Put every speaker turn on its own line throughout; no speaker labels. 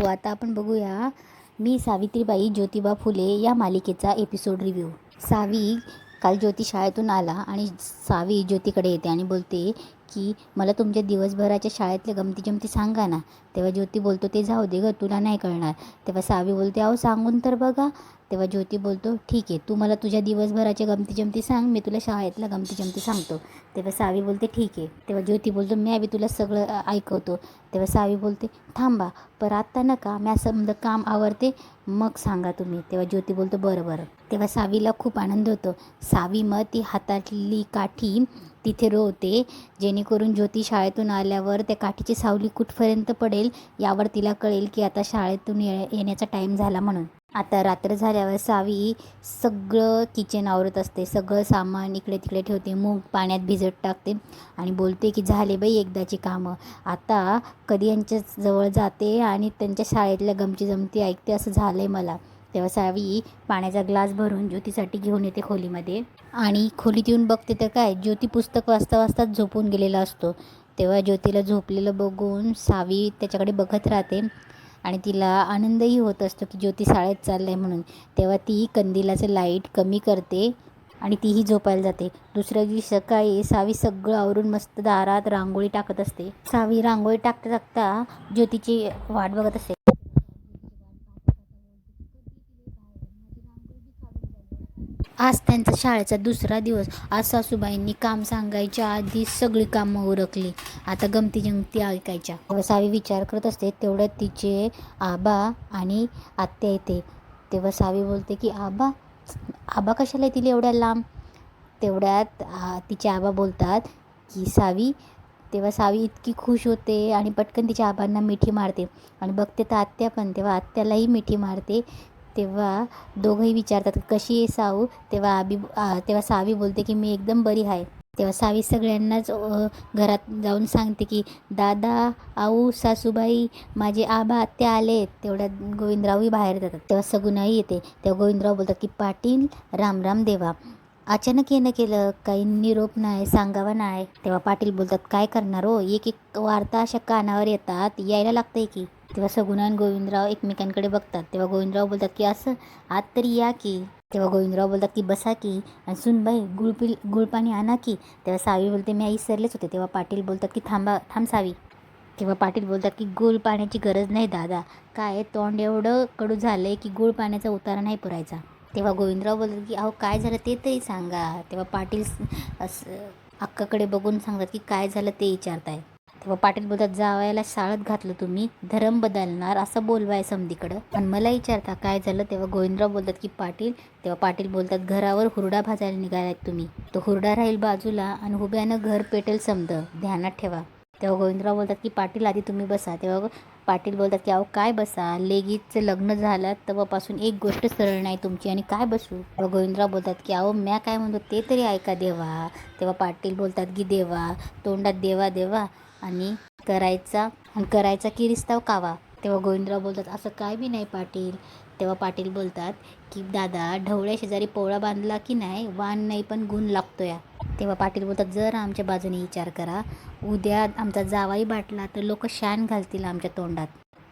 हो, आता आपण बघूया मी सावित्रीबाई ज्योतिबा फुले या मालिकेचा एपिसोड रिव्ह्यू. सावी काल ज्योती शाळेतून आला आणि सावी ज्योतीकडे येते आणि बोलते की मला तुमच्या दिवसभराच्या शाळेतल्या गमती सांगा ना. तेव्हा ज्योती बोलतो ते जाऊ दे गं, तुला नाही कळणार. तेव्हा सावी बोलते अहो सांगून तर बघा. तेव्हा ज्योती बोलतो ठीक आहे, तू मला तुझ्या दिवसभराच्या गमती सांग, मी तुला शाळेतल्या गमती सांगतो. तेव्हा सावी बोलते ठीक आहे. तेव्हा ज्योती बोलतो मी बी तुला सगळं ऐकवतो. तेव्हा सावी बोलते थांबा, पर आत्ता नका, मी समजा काम आवरते मग सांगा तुम्ही. तेव्हा ज्योती बोलतो बरं बरं. तेव्हा सावीला खूप आनंद होतो. सावी मग ती हातातली काठी तिथे रोवते, जेणेकरून ज्योती शाळेतून आल्यावर त्या काठीची सावली कुठपर्यंत पडेल यावर तिला कळेल की आता शाळेतून येण्याचा टाईम झाला म्हणून. आता रात्र झाल्यावर सावी सगळं किचन आवरत असते, सगळं सामान इकडे तिकडे ठेवते, मूग पाण्यात भिजत टाकते आणि बोलते की झाले बाई एकदाची कामं, आता कधी यांच्या जवळ जाते आणि त्यांच्या शाळेतल्या जमती ऐकते असं झालं आहे मला. तेव्हा सावी पाण्याचा ग्लास भरून ज्योतीसाठी घेऊन येते खोलीमध्ये आणि खोलीत येऊन बघते तर काय, ज्योती पुस्तक वाचताच झोपून गेलेला असतो. तेव्हा ज्योतीला झोपलेलं बघून सावी त्याच्याकडे बघत राहते आणि तिला आनंदही होत असतो की ज्योती शाळेत चाललं आहे म्हणून. तेव्हा ती कंदिलाचं लाईट कमी करते आणि तीही झोपायला जाते. दुसऱ्या दिवशी सकाळी सावी सगळं आवरून मस्त दारात रांगोळी टाकत असते. सावी रांगोळी टाकता ज्योतीची वाट बघत असते. आज त्यांचा शाळेचा दुसरा दिवस. आज सासूबाईंनी काम सांगायच्या आधी सगळी कामं उरकली, आता गमती ऐकायच्या. तेव्हा सावी विचार करत असते, तेवढ्यात तिचे आबा आणि आत्या येते. तेव्हा सावी बोलते की आबा आबा कशाला येतील एवढ्या लांब. तेवढ्यात तिचे आबा बोलतात की सावी. तेव्हा सावी इतकी खुश होते आणि पटकन तिच्या आबांना मिठी मारते आणि बघते तर आत्या पण. तेव्हा आत्यालाही मिठी मारते. तेव्हा दोघंही विचारतात कशी आहे साऊ. तेव्हा सावी बोलते की मी एकदम बरी आहे. तेव्हा सावी सगळ्यांनाच घरात जाऊन सांगते की दादा, आऊ, सासूबाई, माझे आबा आत्या आले. तेवढ्यात गोविंदरावही बाहेर जातात. तेव्हा सगुनाही येते. तेव्हा गोविंदराव बोलतात की पाटील राम राम देवा, अचानक येणं केलं, काही निरोप नाही, सांगावा नाही. तेव्हा पाटील बोलतात काय करणार हो, एक एक वार्ता अशा कानावर येतात, यायला लागतंय की. तेव्हा सगुना आणि गोविंदराव एकमेकांकडे बघतात. तेव्हा गोविंदराव बोलतात की असं आत तरी या की. तेव्हा गोविंदराव बोलतात की बसा की आणि सुनबाई गुळपाणी आणा की. तेव्हा सावी बोलते मी आई विसरलेच होते. तेव्हा पाटील बोलतात की थांब सावी. तेव्हा पाटील बोलतात की गुळ पाण्याची गरज नाही दादा, काय तोंड एवढं कडू झालं आहे की गुळ पाण्याचा उतारा नाही पुरायचा. तेव्हा गोविंदराव बोलतात की अहो काय झालं ते तरी सांगा. तेव्हा पाटील असं अक्काकडे बघून सांगतात की काय झालं ते विचारताय. तेव्हा पाटील बोलतात जावयाला शाळेत घातलं तुम्ही, धर्म बदलणार असं बोलवाय समधीकडं आणि मला विचारता काय झालं. तेव्हा गोविंदराव बोलतात की पाटील. तेव्हा पाटील बोलतात घरावर हुरडा भाजायला निघालात तुम्ही, तो हुरडा राहील बाजूला आणि उभ्यानं घर पेटेल समद, ध्यानात ठेवा. तेव्हा गोविंदराव बोलतात की पाटील आधी तुम्ही बसा. तेव्हा पाटील बोलतात की अहो काय बसा, लेगीचं लग्न झालं तेव्हापासून एक गोष्ट सरळ नाही तुमची आणि काय बसू. तेव्हा गोविंदराव बोलतात की अहो म्या काय म्हणतो ते तरी ऐका देवा. तेव्हा पाटील बोलतात की देवा, तोंडात देवा देवा आणि करायचा की रिस्ताव कावा. तेव्हा गोविंदराव बोलतात असं काय बी नाही पाटील. तेव्हा पाटील बोलतात की दादा ढवळ्या शेजारी पोळा बांधला की नाही, वाण नाही पण गुण लागतो या. तेव्हा पाटील बोलतात जर आमच्या बाजूने विचार करा, उद्या आमचा जावाई बाटला तर लोक शान घालतील आमच्या तोंडात.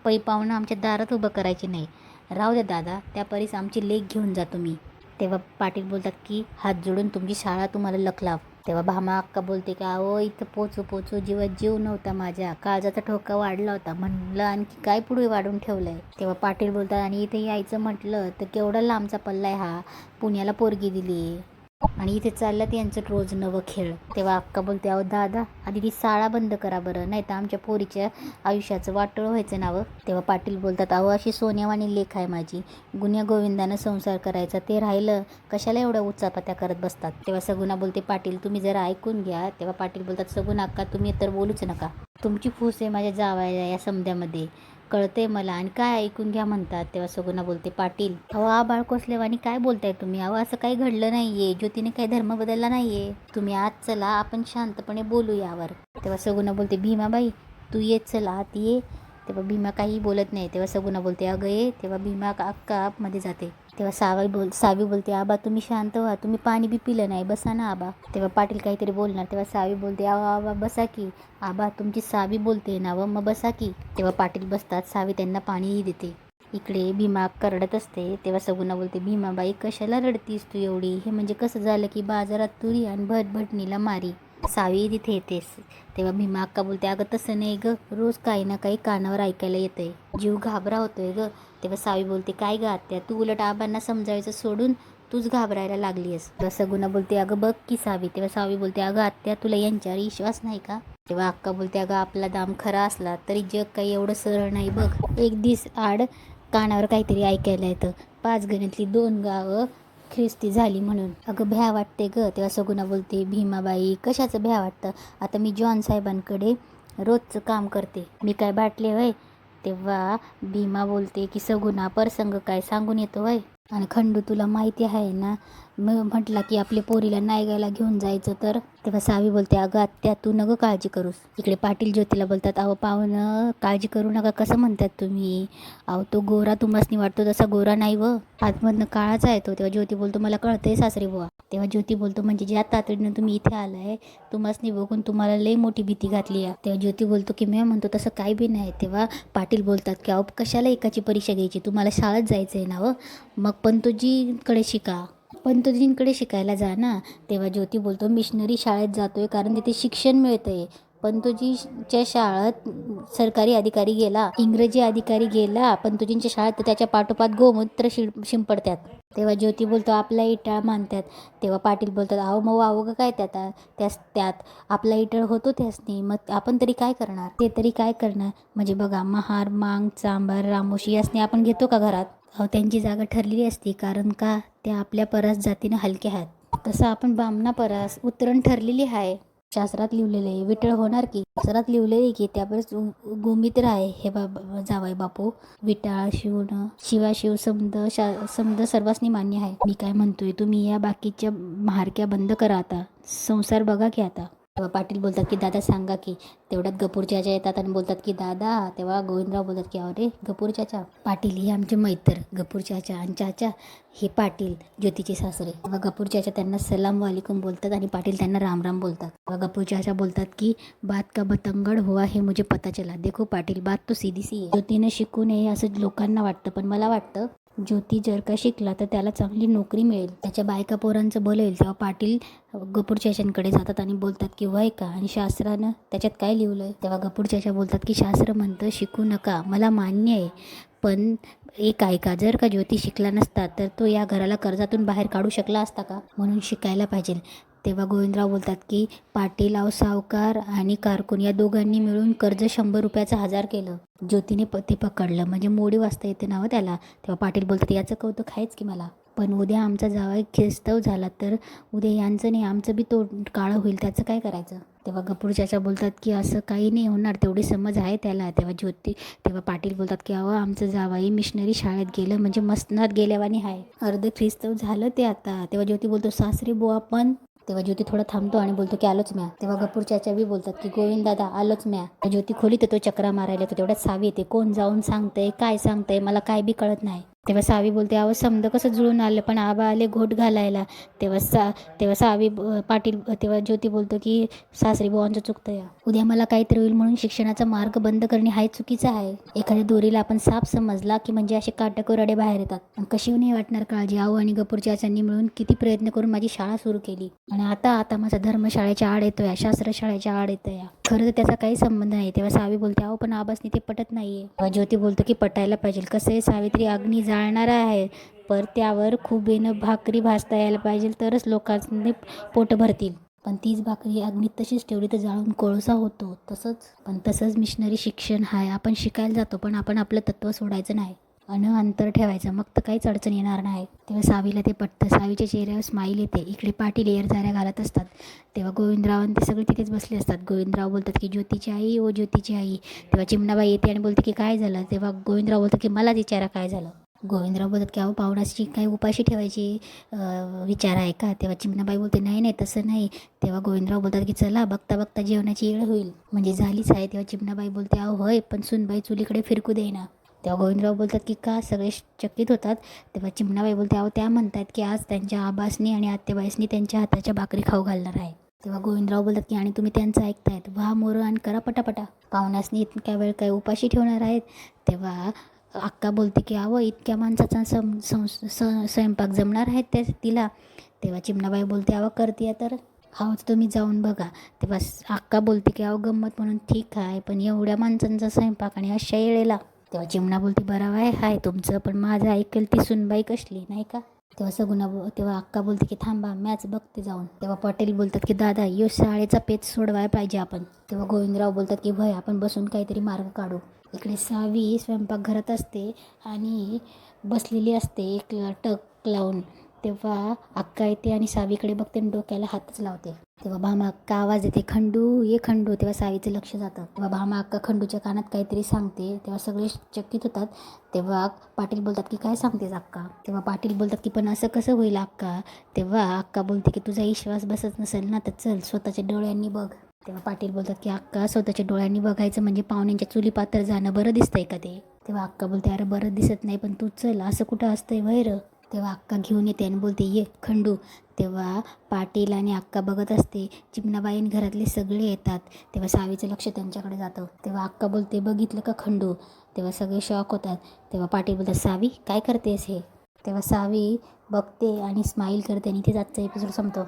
पै पाहुणं आमच्या दारात उभं करायचे नाही. राहू द्या दादा, त्या परीस आमची लेक घेऊन जा तुम्ही. तेव्हा पाटील बोलतात की हात जोडून तुमची शाळा तुम्हाला लखलाव. तेव्हा भामा अक्का बोलते की अहो इथं पोचू जीवात जीव नव्हता माझ्या, काळजाचा ठोका वाढला होता, म्हणलं आणखी काय पुढे वाढून ठेवलंय. तेव्हा पाटील बोलतात आणि इथे यायचं म्हटलं तर केवढा लांबचा पल्ला आहे हा, पुण्याला पोरगी दिली आणि इथे चाललं यांचं रोज नवं खेळ. तेव्हा अक्का बोलते अहो दादा आधी ती शाळा बंद करा बरं, नाही तर आमच्या पोरीच्या आयुष्याचं वाटोळं व्हायचं नावं. तेव्हा पाटील बोलतात अहो अशी सोन्यावाणी लेख आहे माझी, गुन्ह्या गोविंदानं संसार करायचा, ते राहिलं कशाला एवढ्या उचापत्या करत बसतात. तेव्हा सगुना बोलते पाटील तुम्ही जरा ऐकून घ्या. तेव्हा पाटील बोलतात सगुना अक्का तुम्ही तर बोलूच नका, तुमची फूस आहे माझ्या जावायला या समध्यामध्ये, कळतंय मला आणि काय ऐकून घ्या म्हणतात. तेव्हा सगुना बोलते पाटील अहो आबाळ कोसलेवानी काय बोलताय तुम्ही, अहो असं काही घडलं नाहीये, ज्योतीने काही धर्म बदलला नाहीये, तुम्ही आज चला आपण शांतपणे बोलू यावर. तेव्हा सगुना बोलते भीमाबाई तू ये चल आत ये. तेव्हा भीमा काही बोलत नाही. तेव्हा सगुणा बोलते अगं ये. तेव्हा भीमा अक्का मध्ये जाते. तेव्हा सावी बोलते आबा तुम्ही शांत व्हा, तुम्ही पाणी बी पिलं नाही, बसा ना आबा. तेव्हा पाटील काहीतरी बोलणार. तेव्हा सावी बोलते आबा बसा की. आबा तुमची सावी बोलते ना व मग बसा की. तेव्हा पाटील बसतात. सावी त्यांना पाणीही देते. इकडे भीमा रडत असते. तेव्हा सगुणा बोलते भीमाबाई कशाला रडतीस तू एवढी, हे म्हणजे कसं झालं की बाजारात तुरी आणि भटभटणीला मारी. सावी तिथे येतेस. तेव्हा भीमा अक्का बोलते अगं तसं नाही ग, रोज काही ना काही कानावर ऐकायला येतंय, जीव घाबरा होतोय ग. तेव्हा सावी बोलते काय ग आत्या, तू उलट आबांना समजायचं सोडून तूच घाबरायला लागलीस. तेव्हा सगुणा बोलते अगं बघ की सावी. तेव्हा सावी बोलते अगं आत्या तुला यांच्यावर विश्वास नाही का. तेव्हा अक्का बोलते अगं आपला दाम खरा असला तरी जग काही एवढं सरळ नाही बघ. एक दिस आड कानावर काहीतरी ऐकायला येतं, 5 गणितली 2 गावं ख्रिस्ती झाली म्हणून. अगं भ्या वाटते ग. तेव्हा सगुणा बोलते भीमाबाई कशाचं भ्या वाटतं, आता मी जॉन साहेबांकडे रोजचं काम करते, मी काय बाटले वय. तेव्हा भीमा बोलते की सगुणा प्रसंग काय सांगून येतो वय. आणि खंडू तुला माहिती आहे ना, म्हटला की आपल्या पोरीला नायगायला घेऊन जायचं तर. तेव्हा सावी बोलते अगं आत्या तू नग काळजी करूस. इकडे पाटील ज्योतीला बोलतात अहो पाहुणं काळजी करू नका कसं म्हणतात तुम्ही, अहो तो गोरा तुम्हासनी वाटतो तसा गोरा नाही व, आतमधनं काळाचा आहे तो. तेव्हा ज्योती बोलतो मला कळतंय सासरे बुवा. तेव्हा ज्योती बोलतो म्हणजे ज्या तातडीनं तुम्ही इथे आलाय तुम्हासनी बघून तुम्हाला लई मोठी भीती घातली आहे. तेव्हा ज्योती बोलतो की मी म्हणतो तसं काही बी नाही. तेव्हा पाटील बोलतात की अहो कशाला एकाची परीक्षा घ्यायची, तुम्हाला शाळेत जायचं आहे ना व, मग पंतोजींकडे शिका, पंतोजींकडे शिकायला जा ना. तेव्हा ज्योती बोलतो मिशनरी शाळेत जातोय कारण तिथे शिक्षण मिळतंय. पंतोजीच्या शाळेत सरकारी अधिकारी गेला, इंग्रजी अधिकारी गेला पंतोजींच्या शाळेत तर त्याच्या पाठोपाठ गोमूत्र शिंपडतात. तेव्हा ज्योती बोलतो आपला इटाळ मानतात. तेव्हा पाटील बोलतात अहो मग अवघं काय त्यात आपला इटाळ होतो त्यासनी, मग आपण तरी काय करणार, ते तरी काय करणार. म्हणजे बघा महार मांग चांभार रामोशी यासनी आपण घेतो का घरात. त्यांची जागा ठरलेली असते कारण का त्या आपल्या परास जातीनं हलक्या आहेत. तसं आपण बामणा परास उतरण ठरलेली आहे, शास्त्रात लिहिलेलं आहे. विटळ होणार की, शास्त्रात लिहिलेलं की त्यापरच गोमित्र आहे. हे जावाय बापू विटाळ शिवण शिवाशिव समद सर्वांनी मान्य आहे. मी काय म्हणतोय तुम्ही या बाकीच्या महारक्या बंद करा, आता संसार बघा की आता. तेव्हा पाटील बोलतात की दादा सांगा की. तेवढ्यात गपूर चाचा येतात आणि बोलतात की दादा. तेव्हा गोविंदराव बोलतात की अरे गपूर चाचा. पाटील हे आमचे मैत्र गपूर चाचा, आणि चाचा हे पाटील ज्योतीचे सासरे. तेव्हा गपूर चाचा त्यांना सलाम वालेकुम बोलतात आणि पाटील त्यांना राम राम बोलतात. तेव्हा गपूर चाचा बोलतात की बात का बतंगड हुआ हे मुझे पता चला. देखो पाटील बात तो सीधी सी आहे. ज्योतीनं शिकू नये असं लोकांना वाटतं, पण मला वाटतं ज्योती जर का शिकला तर त्याला चांगली नोकरी मिळेल, त्याच्या बायका पोरांचं भलं होईल. तेव्हा पाटील गपूर चाचांकडे जातात आणि बोलतात की वय का, आणि शास्त्रानं त्याच्यात काय लिहिलंय. तेव्हा गपूर चाचा बोलतात की शास्त्र म्हणतं शिकू नका, मला मान्य आहे, पण एक ऐका जर का ज्योती शिकला नसता तर तो या घराला कर्जातून बाहेर काढू शकला असता का, म्हणून शिकायला पाहिजे. तेव्हा गोविंदराव बोलतात की पाटील सावकार आणि कारकून या दोघांनी मिळून कर्ज 100 रुपयाचं 1000 केलं. ज्योतीने ते पकडलं म्हणजे मोडी वाजता येते ना त्याला. तेव्हा पाटील बोलतात याचं कौतुक आहेच की मला, पण उद्या आमचा जावई ख्रिस्तव झाला तर उद्या यांचं नाही आमचं बी तो काळं होईल, त्याचं काय करायचं. तेव्हा गपूर चाचा बोलतात की असं काही नाही होणार, तेवढी समज आहे त्याला. तेव्हा पाटील बोलतात की अहो आमचं जावई मिशनरी शाळेत गेलं म्हणजे मसनात गेल्यावानी आहे, अर्ध ख्रिस्तव झालं ते आता. तेव्हा ज्योती बोलतो सासरे बुवा पण. तेव्हा ज्योती थोडा थांबतो आणि बोलतो की आलोच म्या. तेव्हा गपूर चाचा बी बोलतात की गोविंद दादा आलोच म्या. ज्योती खोलीत येतो चक्रा मारायला, तर तेवढ्यात सावी येते. कोण जाऊन सांगतंय काय सांगतंय मला काय बी कळत नाही. तेव्हा सावी बोलते अहो समद कसं जुळून आलं पण आबा आले घोट घालायला. तेव्हा सावी पाटील तेव्हा ज्योती बोलतो की सासरी बुवांचं चुकतं या, उद्या मला काहीतरी होईल म्हणून शिक्षणाचा मार्ग बंद करणे हा चुकीचा आहे. एखाद्या दोरीला आपण साप समजला की म्हणजे असे काटकोरडे बाहेर येतात. आणि कशी नाही वाटणार काळजी. आहो आणि गपूर चाचांनी मिळून किती प्रयत्न करून माझी शाळा सुरू केली आणि आता माझा धर्मशाळेच्या आड येतोय, शास्त्रशाळेच्या आड येतोय. खरं तर त्याचा काही संबंध नाही. तेव्हा सावी बोलते अहो पण आबासनी ते पटत नाहीये. तेव्हा ज्योती बोलतो की पटायला पाहिजे. कसं आहे सावित्री अग्नी जाळणार आहे, पर त्यावर खुबेनं भाकरी भाजता यायला पाहिजे तरच लोकांनी पोट भरतील. पण तीच भाकरी अग्नीत तशीच ठेवली तर जाळून कोळसा होतो. तसंच मिशनरी शिक्षण आहे. आपण शिकायला जातो पण आपण आपलं तत्त्व सोडायचं नाही आणि अंतर ठेवायचं, मग तर काहीच अडचण येणार नाही. तेव्हा सावीला ते पटतं. सावीच्या चेहऱ्यावर स्माईल येते. इकडे पाटील एरझाऱ्या घालत असतात. तेव्हा गोविंदराव आणि ते सगळे तिथेच बसले असतात. गोविंदराव बोलतात की ज्योतीची आई ओ ज्योतीची आई. तेव्हा चिमणाबाई येते आणि बोलते की काय झालं. तेव्हा गोविंदराव बोलतात की मला विचारा काय झालं. गोविंदराव बोलतात की अहो पाहुणाची काही उपाशी ठेवायची विचार आहे का? तेव्हा चिमणाबाई बोलते नाही नाही तसं नाही. तेव्हा गोविंदराव बोलतात की चला बघता बघता जेवणाची वेळ होईल, म्हणजे झालीच आहे. तेव्हा चिमणाबाई बोलते अहो होय, पण सुनबाई चुलीकडे फिरकू देईना. तेव्हा गोविंदराव बोलतात की का? सगळे चकित होतात. तेव्हा चिमणाबाई बोलते अहो त्या म्हणतात की आज त्यांच्या आबासनी आणि आत्याबाईसनी त्यांच्या हाताच्या भाकरी खाऊ घालणार आहे. तेव्हा गोविंदराव बोलतात की आणि तुम्ही त्यांचं ऐकतायत, व्हा मोरं आणि करा पटापटा, पाहुण्यासनी इतक्या वेळ काय उपाशी ठेवणार आहेत. तेव्हा अक्का बोलते की अहो इतक्या माणसाचा स्वयंपाक जमणार आहेत त्या तिला. तेव्हा चिमणाबाई बोलते अहो करते तर हाच तुम्ही जाऊन बघा. तेव्हा अक्का बोलते की अहो गंमत म्हणून ठीक आहे, पण एवढ्या माणसांचा स्वयंपाक आणि अशा येळेला. तेव्हा चिमणा बोलते बरं आहे हाय तुमचं, पण माझं ऐकेल ती सुनबाई कसली नाही का? तेव्हा तेव्हा अक्का बोलते की थांबा मॅच बघते जाऊन. तेव्हा पटेल बोलतात की दादा यो शाळेचा पेच सोडवायला पाहिजे आपण. तेव्हा गोविंदराव बोलतात की भय आपण बसून काहीतरी मार्ग काढू. इकडे सावी स्वयंपाकघरात असते आणि बसलेली असते एक टक लावून. तेव्हा अक्का येते आणि सावीकडे बघते आणि डोक्याला हातच लावते. तेव्हा भामा अक्का आवाज येते खंडू ये खंडू. तेव्हा सावीचं लक्ष जातं. तेव्हा भामा अक्का खंडूच्या कानात काहीतरी सांगते. तेव्हा सगळे चकित होतात. तेव्हा पाटील बोलतात की काय सांगतेस अक्का? तेव्हा पाटील बोलतात की पण असं कसं होईल अक्का? तेव्हा अक्का बोलते की तुझा विश्वास बसत नसेल ना तर चल स्वतःच्या डोळ्यांनी बघ. तेव्हा पाटील बोलतात की अक्का स्वतःच्या डोळ्यांनी बघायचं म्हणजे पाहुण्यांच्या चुली पात्र जाणं बरं दिसतंय का ते? तेव्हा अक्का बोलते अरे बरं दिसत नाही, पण तू चल असं कुठं असतंय वैर. तेव्हा अक्का घेऊन येते आणि बोलते ये खंडू. तेव्हा पाटील आणि अक्का बघत असते. चिमणाबाईन घरातले सगळे येतात. तेव्हा सावीचं लक्ष त्यांच्याकडे जातं. तेव्हा अक्का बोलते बघितलं का खंडू? तेव्हा सगळे शॉक होतात. तेव्हा पाटील बोलतात सावी काय करतेस हे? तेव्हा सावी बघते आणि स्माईल करते आणि इथेच आजचा एपिसोड संपतो.